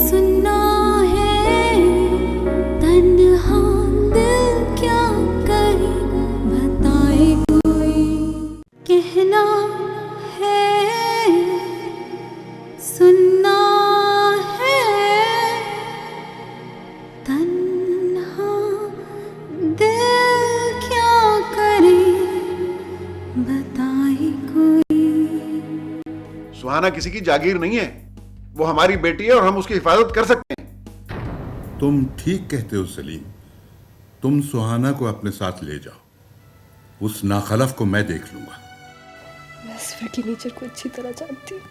सुनना है तन्हा दिल क्या करे बताए कोई, कहना है सुनना है तन्हा दिल क्या करे बताए कोई। सुहाना किसी की जागीर नहीं है, वो हमारी बेटी है और हम उसकी हिफाजत कर सकते हैं। तुम ठीक कहते हो सलीम, तुम सुहाना को अपने साथ ले जाओ, उस नाखलफ को मैं देख लूंगा। मैं सिवा की नेचर को अच्छी तरह जानती हूँ,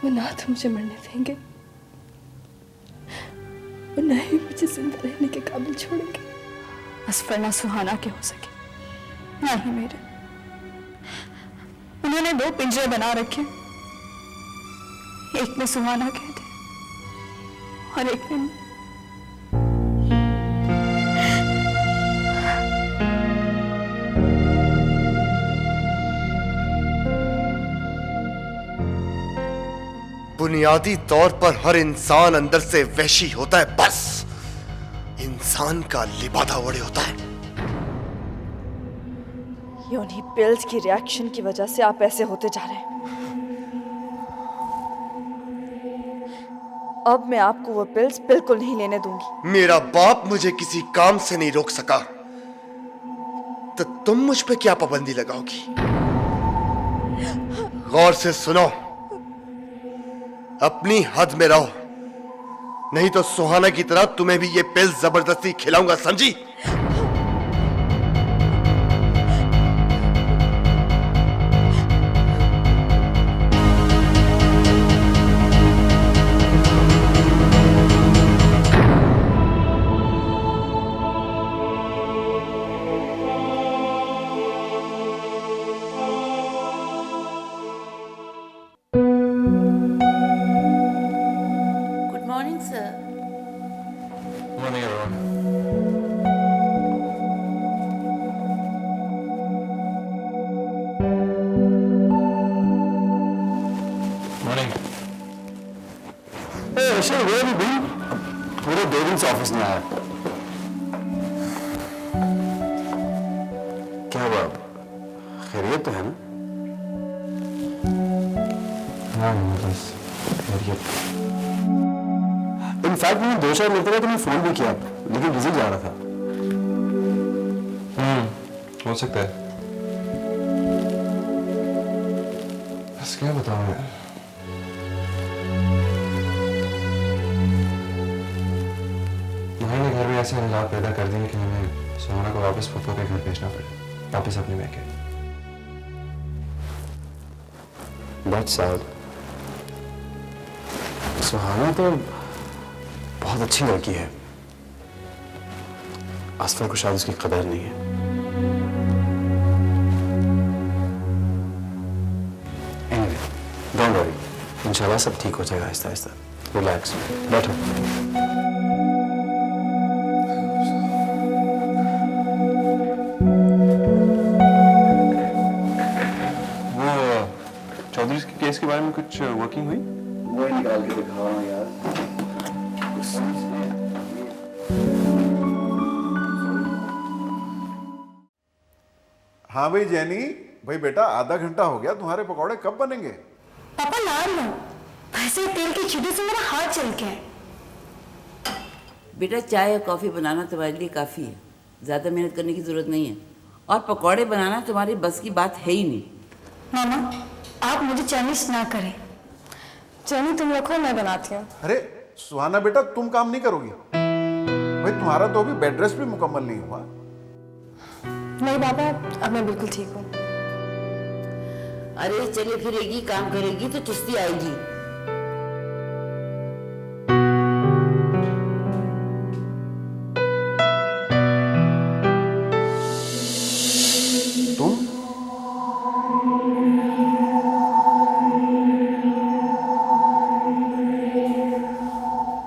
वो ना तो मुझे मरने देंगे, वो ना ही मुझे जिंदा रहने के काबिल छोड़ेंगे। असफर ना सुहाना के हो सके ना ही मेरे। उन्होंने 2 पिंजरे बना रखे, एक में सुहाना कहते और एक में बुनियादी तौर पर हर इंसान अंदर से वहशी होता है, बस इंसान का लिबादा ओढ़े होता है। ये उन्हीं पिल्स की रिएक्शन की वजह से आप ऐसे होते जा रहे हैं। अब मैं आपको वो पिल्स बिल्कुल नहीं लेने दूंगी। मेरा बाप मुझे किसी काम से नहीं रोक सका, तो तुम मुझ पे क्या पाबंदी लगाओगी? गौर से सुनो, अपनी हद में रहो, नहीं तो सुहाना की तरह तुम्हें भी ये पिल्स जबरदस्ती खिलाऊंगा, समझी? पूरे 2 दिन से ऑफिस में आया। क्या हुआ, खैरियत तो है ना? हाँ बस खैरियत। इनफैक्ट मैंने 2 शहर मिलते रहे तो मैं फोन भी किया, लेकिन बिजी जा रहा था। हो सकता है। बस क्या बताऊं यार, घर में ऐसे हालात पैदा कर दिए कि हमें सुहाना को वापस पप्पा के घर भेजना पड़ा, वापस अपने मैके। बहुत सैड। सुहाना तो बहुत अच्छी लड़की है, असफर को शायद उसकी कदर नहीं है। एनीवे, डोंट वरी, इंशाल्लाह सब ठीक हो जाएगा आहिस्ता आहिस्ता। रिलैक्स, बैठो। चौधरी के केस के बारे में कुछ वर्किंग हुई? वो निकाल के दिखाओ यार। हाँ भाई जैनी, भाई बेटा आधा घंटा हो गया, तुम्हारे पकौड़े कब बनेंगे? पापा ला लो, वैसे तेल की छींटे से मेरा हाथ चल गया है। बेटा चाय और कॉफी बनाना तुम्हारे लिए काफी है, ज्यादा मेहनत करने की जरूरत नहीं है। और पकौड़े बनाना तुम्हारी बस की बात है ही नहीं। मामा आप मुझे चाइनीज ना करें। चैनी तुम रखो, मैं बनाती हूँ। अरे सुहाना बेटा, तुम काम नहीं करोगी? भाई तुम्हारा तो अभी बेड रेस्ट भी मुकम्मल नहीं हुआ। नहीं बाबा, अब मैं बिल्कुल ठीक हूँ। अरे चले फिरेगी, काम करेगी तो चुस्ती आएगी।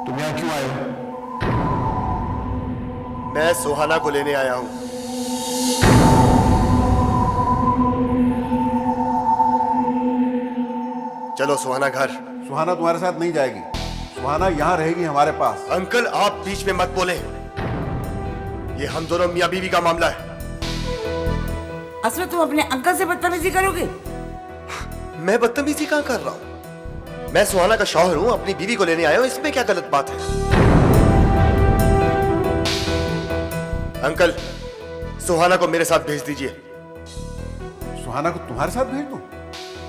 तुम यहाँ क्यों आए हो? मैं सुहाना को लेने आया हूं। चलो सुहाना घर। सुहाना तुम्हारे साथ नहीं जाएगी, सुहाना यहाँ रहेगी हमारे पास। अंकल आप बीच में मत बोले, ये हम दोनों मियां बीवी का मामला है। असर तुम अपने अंकल से बदतमीजी करोगे? मैं बदतमीजी कहां कर रहा हूं? मैं सुहाना का शौहर हूं, अपनी बीवी को लेने आया हूं, इसमें क्या गलत बात है? अंकल सुहाना को मेरे साथ भेज दीजिए। सुहाना को तुम्हारे साथ भेज दूं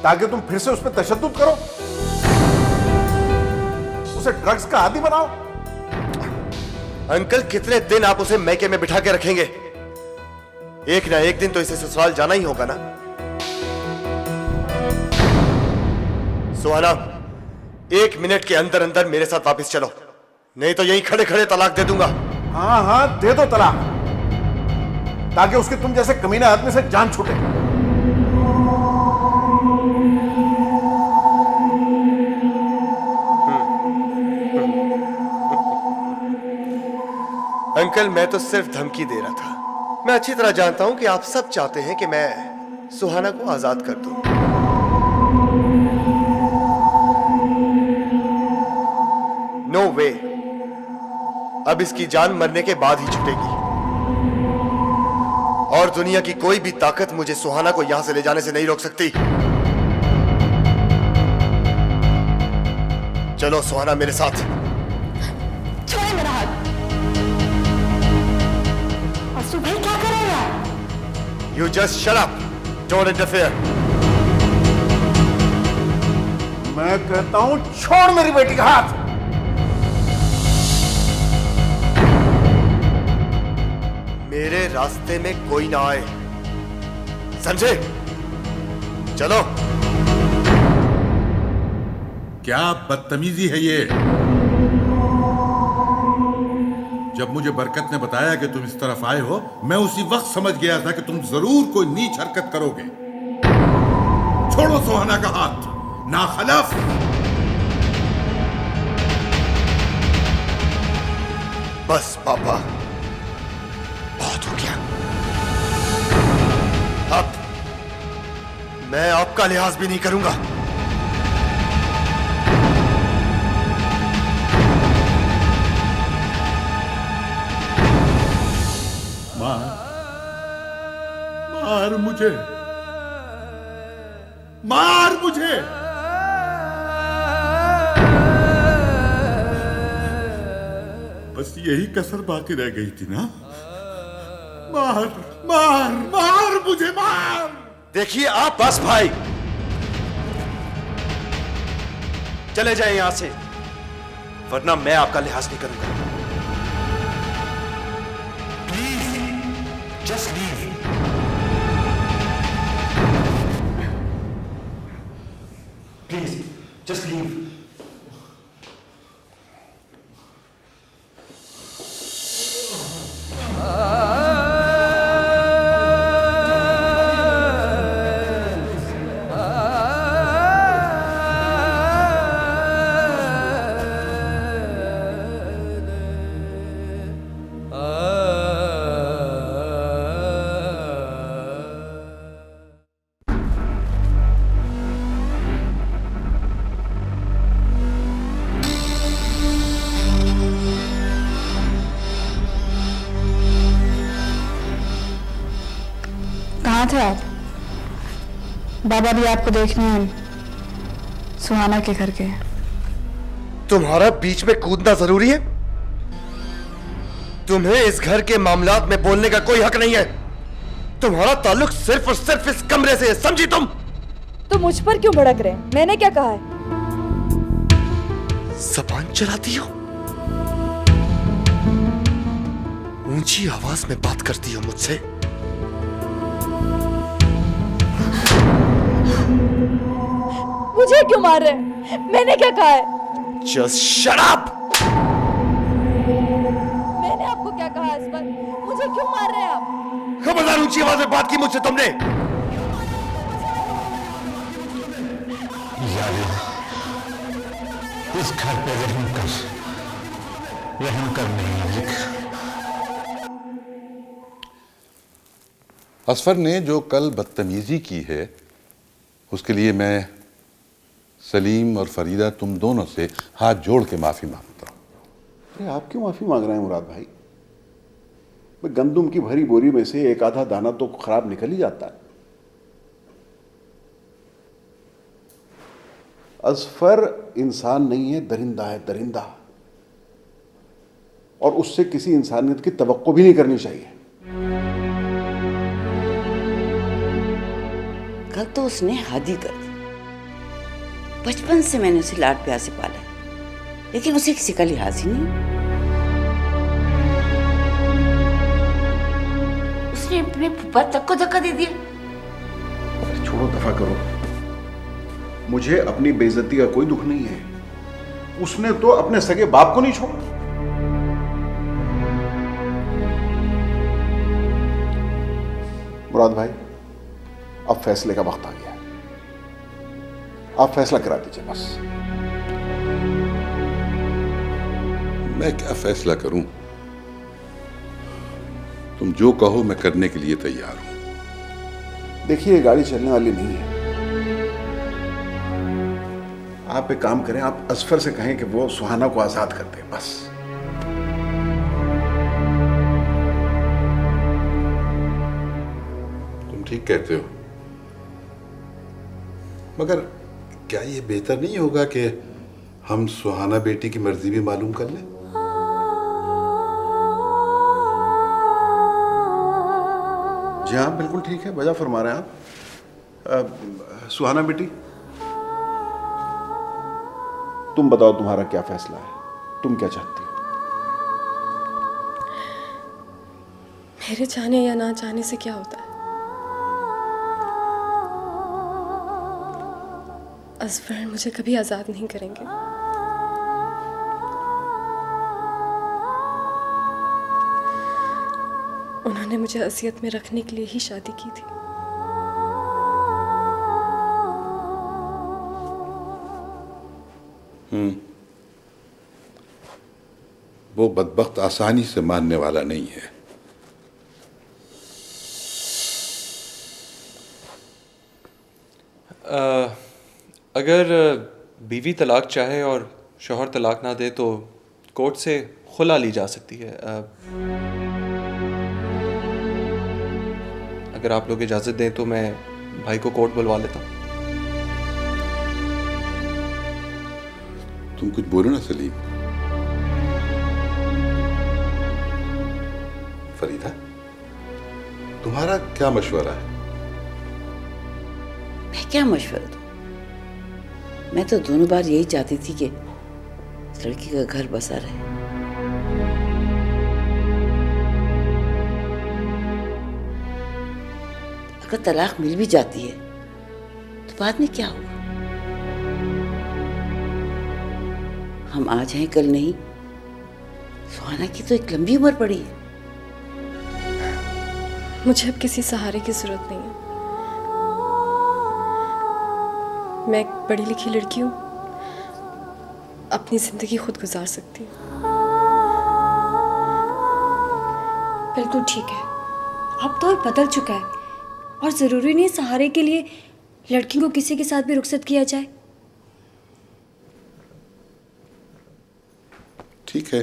ताकि तुम फिर से उस पर तशद्दुद करो, उसे ड्रग्स का आदी बनाओ? अंकल कितने दिन आप उसे मैके में बिठा के रखेंगे? एक ना एक दिन तो इसे ससुराल जाना ही होगा ना। सुहाना 1 मिनट के अंदर अंदर मेरे साथ वापस चलो, नहीं तो यहीं खड़े खड़े तलाक दे दूंगा। हाँ हाँ दे दो तलाक, ताकि उसके तुम जैसे कमीने आदमी से जान छूटे। अंकल मैं तो सिर्फ धमकी दे रहा था। मैं अच्छी तरह जानता हूं कि आप सब चाहते हैं कि मैं सुहाना को आजाद कर दूं। नो वे, अब इसकी जान मरने के बाद ही छूटेगी, और दुनिया की कोई भी ताकत मुझे सुहाना को यहां से ले जाने से नहीं रोक सकती। चलो सुहाना मेरे साथ। छोड़े मेरा हाथ। असू भाई क्या करेगा? You just shut up. Don't interfere. मैं कहता हूं छोड़ मेरी बेटी का हाथ। मेरे रास्ते में कोई ना आए, समझे? चलो। क्या बदतमीजी है ये? जब मुझे बरकत ने बताया कि तुम इस तरफ आए हो, मैं उसी वक्त समझ गया था कि तुम जरूर कोई नीच हरकत करोगे। छोड़ो सुहाना का हाथ, नाखलफ। बस पापा, बहुत हो गया। अब मैं आपका लिहाज भी नहीं करूंगा। मार मुझे, मार मुझे। बस यही कसर बाकी रह गई थी ना। मार मार मार मुझे, मार। देखिए आप, बस भाई, चले जाए यहां से, वरना मैं आपका लिहाज नहीं करूंगा। Please just leave. Please just leave. कहाँ थे आप? बाबा भी आपको देखने हैं सुहाना के घर के। तुम्हारा बीच में कूदना जरूरी है? तुम्हें इस घर के मामलात में बोलने का कोई हक नहीं है। तुम्हारा ताल्लुक सिर्फ और सिर्फ इस कमरे से है, समझी तुम? तो मुझ पर क्यों भड़क रहे हैं? मैंने क्या कहा है? ज़बान चलाती हो, ऊंची आवाज में बात करती हो मुझसे। मुझे क्यों मार रहे हैं? मैंने क्या कहा है? Just shut up! मैंने आपको क्या कहा इस पर? मुझे क्यों मार रहे हैं आप? खबरदार, ऊंची आवाज में बात की मुझसे तुमने। इस घर पे रहम कर नहीं मालिक। असफर ने जो कल बदतमीजी की है, उसके लिए मैं सलीम और फरीदा, तुम दोनों से हाथ जोड़ के माफी मांगता हूं। अरे आप क्यों माफी मांग रहे हैं मुराद भाई? गंदुम की भरी बोरी में से एक आधा दाना तो खराब निकल ही जाता है। असफर इंसान नहीं है, दरिंदा है, दरिंदा। और उससे किसी इंसानियत की तवक्को भी नहीं करनी चाहिए। कल तो उसने हद ही कर दी। बचपन से मैंने उसे लाड प्यार से पाला है, लेकिन उसे किसी का लिहाज ही नहीं। उसने अपने फूफा तक को धक्का दे दिया। अरे छोड़ो, दफा करो। मुझे अपनी बेइज्जती का कोई दुख नहीं है। उसने तो अपने सगे बाप को नहीं छोड़ा। मुराद भाई, अब फैसले का वक्त आ गया है। आप फैसला करा दीजिए बस। मैं क्या फैसला करूं? तुम जो कहो मैं करने के लिए तैयार हूं। देखिए, ये गाड़ी चलने वाली नहीं है। आप एक काम करें, आप असफर से कहें कि वो सुहाना को आजाद कर दे, बस। तुम ठीक कहते हो, मगर क्या ये बेहतर नहीं होगा कि हम सुहाना बेटी की मर्जी भी मालूम कर लें? जी हाँ, बिल्कुल ठीक है, वजह फरमा रहे हैं आप। सुहाना बेटी, तुम बताओ तुम्हारा क्या फैसला है? तुम क्या चाहती हो? मेरे चाहने या ना चाहने से क्या होता है? असफर मुझे कभी आजाद नहीं करेंगे। उन्होंने मुझे असियत में रखने के लिए ही शादी की थी। वो बदबख्त आसानी से मानने वाला नहीं है। अगर बीवी तलाक चाहे और शौहर तलाक ना दे तो कोर्ट से खुला ली जा सकती है। अगर आप लोग इजाज़त दें तो मैं भाई को कोर्ट बुलवा लेता हूँ। तुम कुछ बोलो ना सलीम। फरीदा, तुम्हारा क्या मशवरा है? मैं क्या मशवरा दूं? मैं तो दोनों बार यही चाहती थी कि इस लड़की का घर बसा रहे। अगर तलाक मिल भी जाती है तो बाद में क्या होगा? हम आज हैं कल नहीं। सुहाना की तो एक लंबी उम्र पड़ी है। मुझे अब किसी सहारे की जरूरत नहीं है। मैं एक पढ़ी लिखी लड़की हूँ, अपनी जिंदगी खुद गुजार सकती हूँ। बिल्कुल ठीक है। अब दौर बदल चुका है और जरूरी नहीं सहारे के लिए लड़की को किसी के साथ भी रुखसत किया जाए। ठीक है,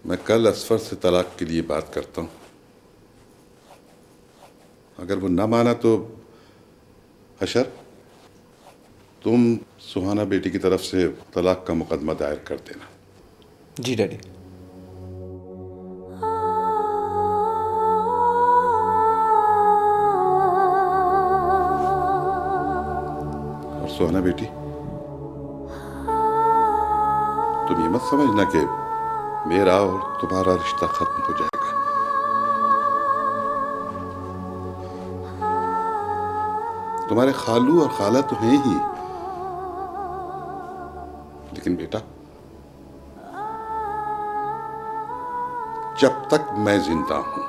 मैं कल असफर से तलाक के लिए बात करता हूँ। अगर वो ना माना तो हशर, तुम सुहाना बेटी की तरफ से तलाक का मुकदमा दायर कर देना। जी डैडी। और सुहाना बेटी, तुम ये मत समझना कि मेरा और तुम्हारा रिश्ता खत्म हो जाएगा। तुम्हारे खालू और खाला तो हैं ही, लेकिन बेटा, जब तक मैं जिंदा हूं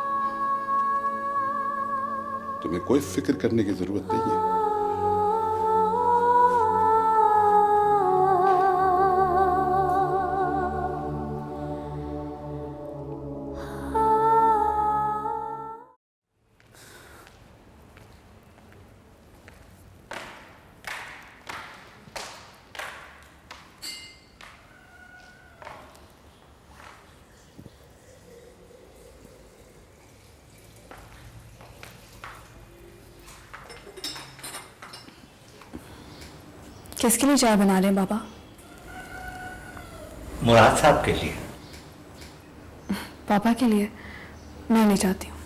तुम्हें कोई फिक्र करने की जरूरत नहीं है। किसके लिए चाय बना रहे हैं बाबा? मुराद साहब के लिए। पापा के लिए? मैं नहीं चाहती हूँ।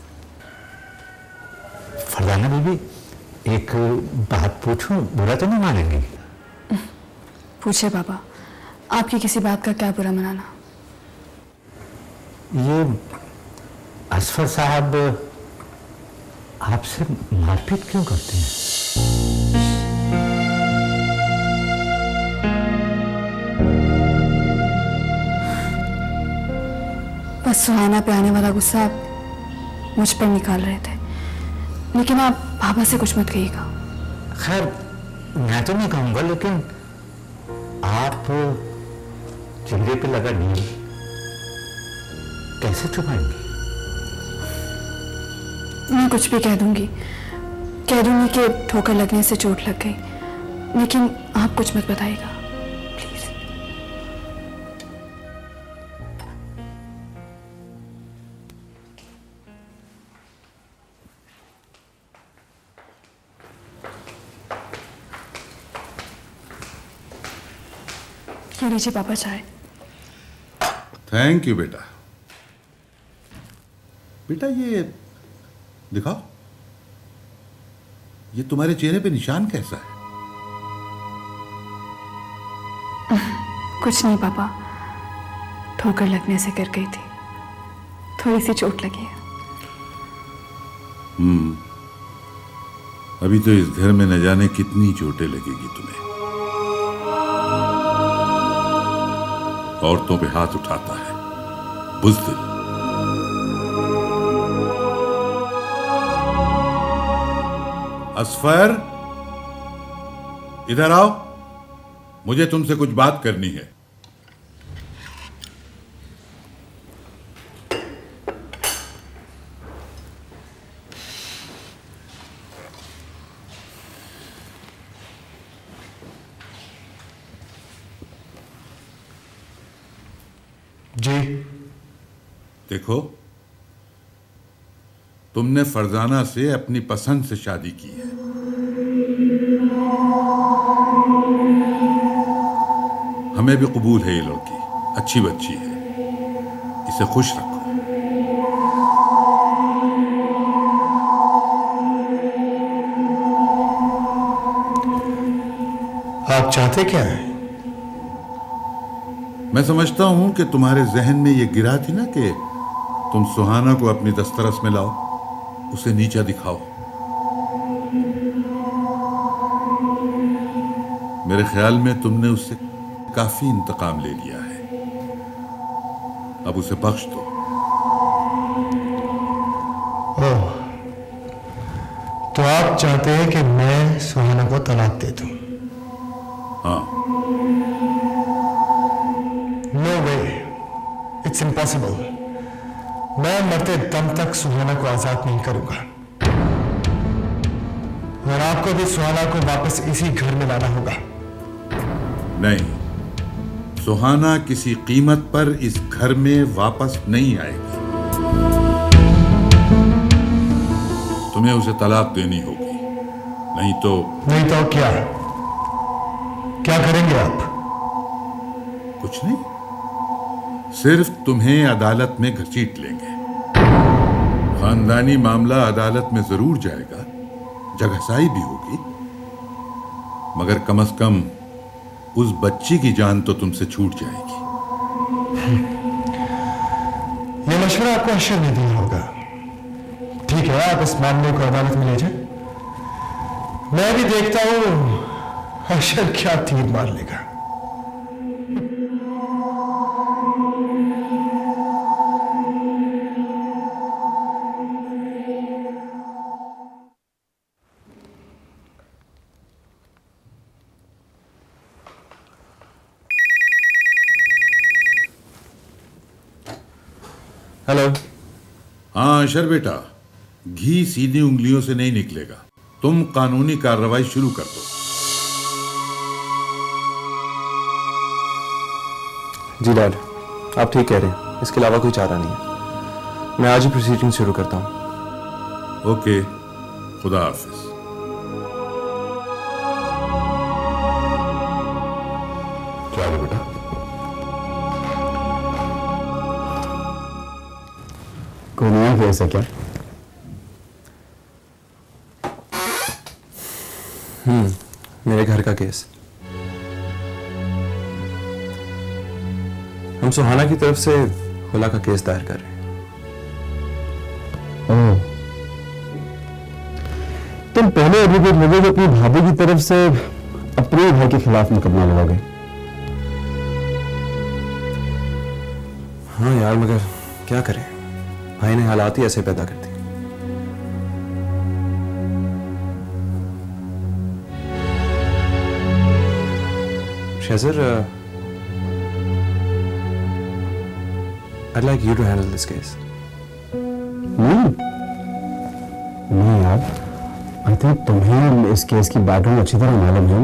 फरजाना बीबी, एक बात पूछूं, बुरा तो नहीं मानेंगी? पूछिए बाबा, आपकी किसी बात का क्या बुरा मनाना? ये असफर साहब आपसे मारपीट क्यों करते हैं? बस सुहाना पे आने वाला गुस्सा आप मुझ पर निकाल रहे थे, लेकिन आप पापा से कुछ मत कहिएगा। खैर, मैं तो नहीं कहूंगा, लेकिन आप चेहरे पे लगा नील कैसे छुपाएंगे? मैं कुछ भी कह दूंगी कि ठोकर लगने से चोट लग गई, लेकिन आप कुछ मत बताइएगा प्लीज। ये लीजिए पापा चाय। थैंक यू बेटा। बेटा ये दिखाओ, ये तुम्हारे चेहरे पे निशान कैसा है? कुछ नहीं पापा, ठोकर लगने से गिर गई थी, थोड़ी सी चोट लगी है। अभी तो इस घर में न जाने कितनी चोटें लगेगी तुम्हें। औरतों पे हाथ उठाता है बुज़दिल। असफर, इधर आओ, मुझे तुमसे कुछ बात करनी है। जी। देखो, तुमने फरजाना से अपनी पसंद से शादी की है। हमें भी कबूल है ये लड़की, अच्छी बच्ची है, इसे खुश रखो। आप चाहते क्या हैं? मैं समझता हूं कि तुम्हारे जहन में ये गिरा थी ना कि तुम सुहाना को अपनी दस्तरस में लाओ, उसे नीचा दिखाओ। मेरे ख्याल में तुमने उससे काफी इंतकाम ले लिया है, अब उसे बख्श दो। ओह, तो आप चाहते हैं कि मैं सुहाना को तलाक दे दूं? हाँ। No way, it's impossible. मैं मरते दम तक सुहाना को आजाद नहीं करूंगा, और आपको भी सुहाना को वापस इसी घर में लाना होगा। नहीं, सुहाना किसी कीमत पर इस घर में वापस नहीं आएगी। तुम्हें उसे तलाक देनी होगी, नहीं तो क्या? क्या करेंगे आप? कुछ नहीं, सिर्फ तुम्हें अदालत में घसीट लेंगे। खानदानी मामला अदालत में जरूर जाएगा, जगहसाई भी होगी, मगर कम से कम उस बच्ची की जान तो तुमसे छूट जाएगी। ये मशवरा आपको अशर ने दिया होगा। ठीक है, आप इस मामले को अदालत में ले जाए, मैं भी देखता हूं अशर क्या तीर मार लेगा। हेलो। हाँ अशर बेटा, घी सीधी उंगलियों से नहीं निकलेगा, तुम कानूनी कार्रवाई शुरू कर दो। जी डैड, आप ठीक कह रहे हैं, इसके अलावा कोई चारा नहीं है। मैं आज ही प्रोसीडिंग शुरू करता हूँ। ओके, खुदा हाफिज। केस है क्या? मेरे घर का केस। हम सुहाना की तरफ से खुला का केस दायर कर रहे हैं। ओह, तुम पहले एडवोकेट लोगे जो अपनी भाभी की तरफ से अपने भाई के खिलाफ मुकदमा लगाओगे। हाँ यार, मगर क्या करें, भाई ने हालात ही ऐसे पैदा कर दिए। Shazar, I'd like you to handle this case. नहीं यार, I think तुम्हें इस केस की बैकग्राउंड अच्छी तरह मालूम है।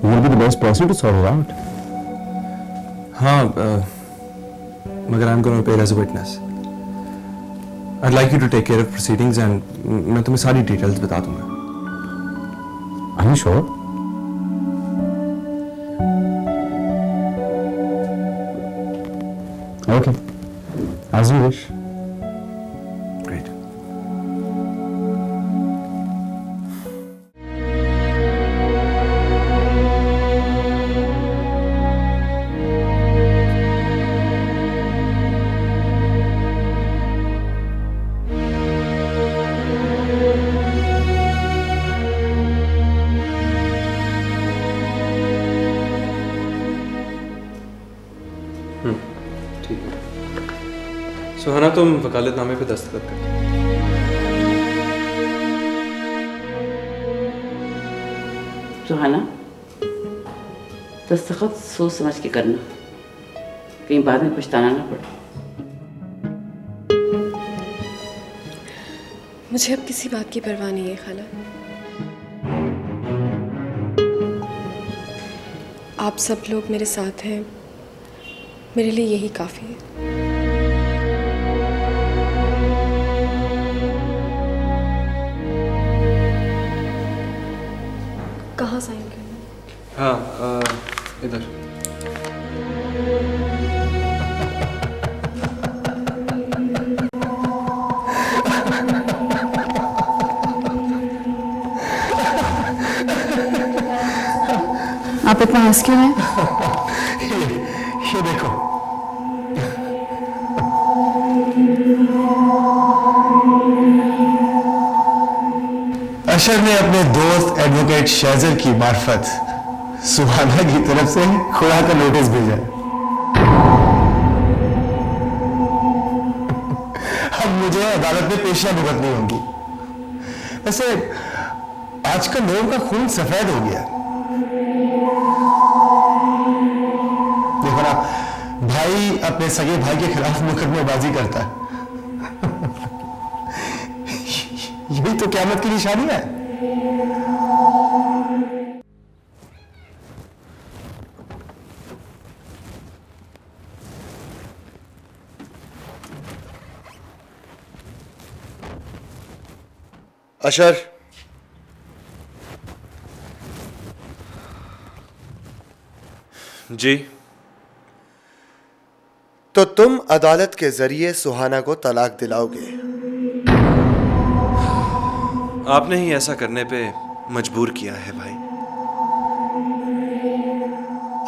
You will be the best person to sort it out. हाँ, मगर I'm going to appear as a witness. I'd like you to take care of proceedings and मैं तुम्हें सारी details बता दूंगा। Are you sure? Okay, as you wish. Great. ठीक है। सुहाना, तुम वकालतनामे पे दस्तखत कर। सुहाना, दस्तखत सोच समझ के करना, कहीं बाद में पछताना ना पड़े। मुझे अब किसी बात की परवाह नहीं है खाला। आप सब लोग मेरे साथ हैं, मेरे लिए यही काफ़ी है। कहाँ साइन करना? हाँ, इधर। आप इतना हंस क्यों हैं? ये देखो, अशर ने अपने दोस्त एडवोकेट शहजर की मार्फत सुहाना की तरफ से खुला का नोटिस भेजा। अब मुझे अदालत में पेशियां भुगतनी होंगी। वैसे आजकल लोगों का खून सफेद हो गया। देखो ना, भाई अपने सगे भाई के खिलाफ मुकदमेबाजी करता है। यही तो क़यामत की निशानी है। अशर, जी, तो तुम अदालत के जरिए सुहाना को तलाक दिलाओगे? आपने ही ऐसा करने पे मजबूर किया है भाई।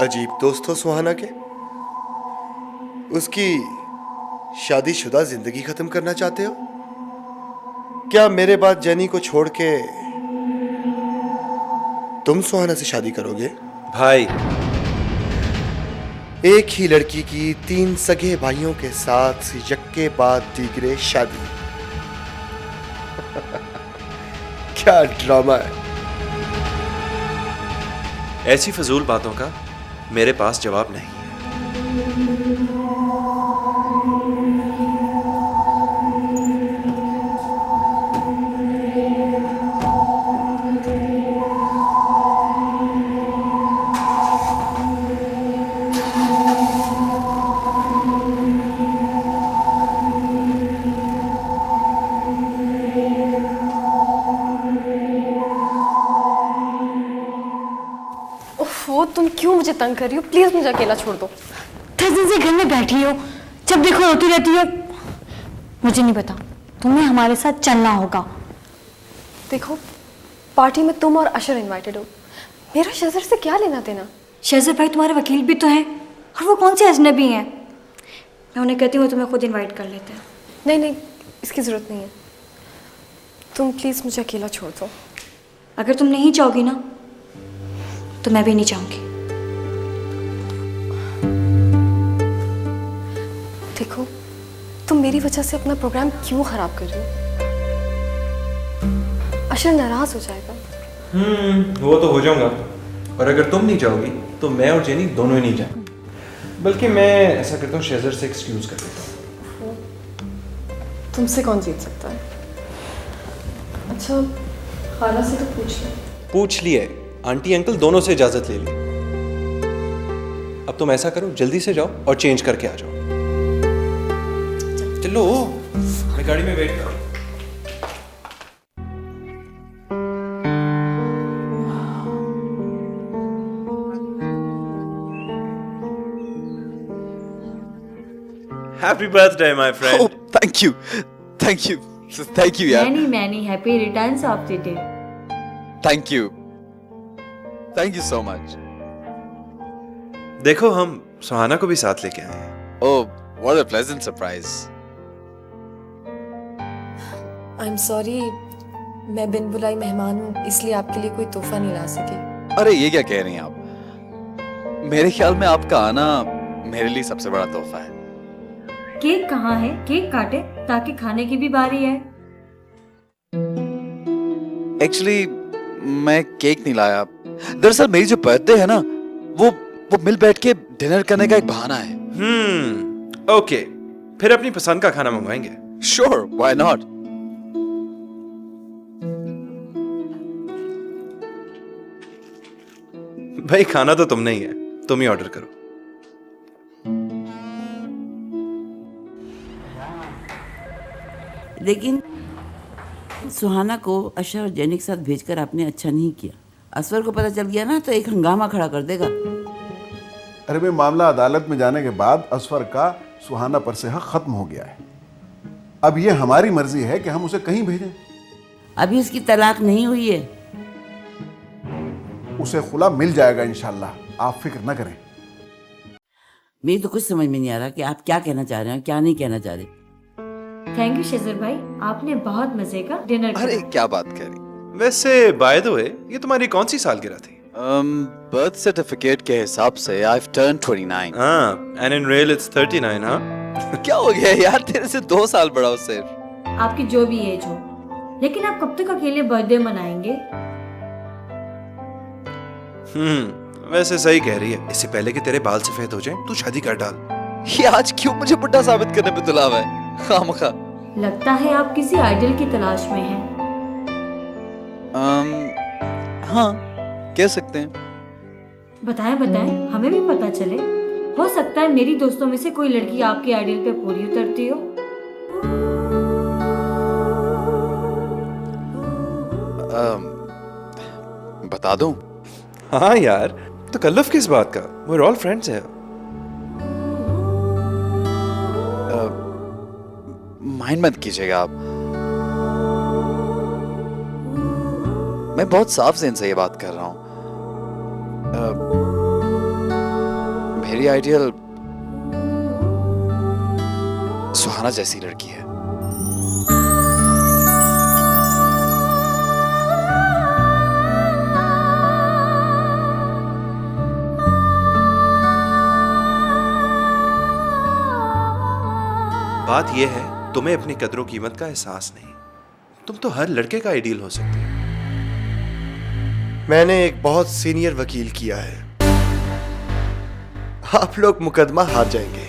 अजीब दोस्त हो सुहाना के। उसकी शादीशुदा जिंदगी खत्म करना चाहते हो क्या? मेरे बाद जेनी को छोड़ के तुम सुहाना से शादी करोगे? भाई, एक ही लड़की की 3 सगे भाइयों के साथ यक्के बाद दीगरे शादी। क्या ड्रामा है। ऐसी फजूल बातों का मेरे पास जवाब नहीं है। वो तुम क्यों मुझे तंग कर रही हो? प्लीज मुझे अकेला छोड़ दो। 10 दिन से घर में बैठी हो, जब देखो रोती रहती हो। मुझे नहीं पता तुम्हें हमारे साथ चलना होगा। देखो, पार्टी में तुम और अशर इनवाइटेड हो, मेरा शेजर से क्या लेना देना? शेजर भाई तुम्हारे वकील भी तो हैं, और वो कौन से अजनबी हैं? मैं उन्हें कहती हूँ तुम्हें खुद इनवाइट कर लेते हैं। नहीं नहीं, इसकी ज़रूरत नहीं है। तुम प्लीज़ मुझे अकेला छोड़ दो। अगर तुम नहीं चाहोगी ना तो मैं भी नहीं चाहूँगी। देखो, तुम मेरी वजह से अपना प्रोग्राम क्यों खराब कर रही हो? अशर नाराज हो जाएगा। वो तो हो जाऊंगा, और अगर तुम नहीं चाहोगी तो मैं और जेनी दोनों ही नहीं जाएंगे। बल्कि मैं ऐसा करता हूँ, शेजर से एक्सक्यूज कर देता हूँ। तुमसे कौन जीत सकता है? अच्छा, खाला से तो पूछ लिए, आंटी अंकल दोनों से इजाजत ले ली। अब तुम ऐसा करो, जल्दी से जाओ और चेंज करके आ जाओ। चलो, मैं गाड़ी में वेट कर रहा हूँ। Happy birthday, my friend. Oh, thank you. Thank you. Thank you, यार. Many happy returns of the day. Thank you. Thank you so much. देखो, हम सुहाना को भी साथ लेके आए हैं। Oh, what a pleasant surprise. I'm sorry, मैं बिन बुलाई मेहमान हूँ, इसलिए आपके लिए कोई तोहफा नहीं ला सकी। अरे ये क्या कह रही हैं आप? मेरे ख्याल में आपका आना मेरे लिए सबसे बड़ा तोहफा है। केक कहाँ है? केक काटे ताकि खाने की भी बारी है। एक्चुअली मैं केक नहीं लाया। दरअसल मेरी जो बर्थडे है ना, वो मिल बैठ के डिनर करने का एक बहाना है। ओके, फिर अपनी पसंद का खाना मंगवाएंगे। Sure, why not? भाई, खाना तो तुमने ही है, तुम ही ऑर्डर करो। लेकिन सुहाना को अशर और जेनी के साथ भेजकर आपने अच्छा नहीं किया। असवर को पता चल गया ना तो एक हंगामा खड़ा कर देगा। अरे भाई, मामला अदालत में जाने के बाद असफर का सुहाना पर से हक खत्म हो गया है। अब ये हमारी मर्जी है कि हम उसे कहीं भेजें। अभी उसकी तलाक नहीं हुई है। उसे खुला मिल जाएगा इंशाल्लाह, आप फिक्र न करें। मेरी तो कुछ समझ में नहीं आ रहा कि आप क्या कहना चाह रहे हैं, क्या नहीं कहना चाह रहे। थैंक यू शेजर भाई, आपने बहुत मजे का डिनर किया। अरे क्या बात करी। वैसे बाय द वे, ये तुम्हारी कौन सी सालगिरह थी? बर्थ सर्टिफिकेट के हिसाब से I've turned 29. and in real it's 39, हाँ? क्या हो गया यार, तेरे से 2 साल बड़ा हो सिर्फ। आपकी जो भी एज हो, लेकिन आप कब तक अकेले बर्थडे मनाएंगे? वैसे सही कह रही है। इससे पहले कि तेरे बाल सफेद हो जाएं, तू शादी कर डाल। ये आज क्यों मुझे बुढ़ा साबित करने पे तुला हुआ है? खामखा। लगता है आप किसी आइडल की तलाश में हैं। हाँ, कह सकते हैं। बताएं, हमें भी पता चले। हो सकता है मेरी दोस्तों में से कोई लड़की आपके आइडल पे पूरी उतरती हो। बता दूं? हाँ यार, तो तकल्लुफ किस बात का? We're all friends हैं। माइंड मत कीजिएगा आप। मैं बहुत साफ ज़हन से ये बात कर रहा हूँ। मेरी आइडियल सुहाना जैसी लड़की है। बात यह है, तुम्हें अपनी कदरों कीमत का एहसास नहीं। तुम तो हर लड़के का आइडियल हो सकते हो। मैंने एक बहुत सीनियर वकील किया है। आप लोग मुकदमा हार जाएंगे।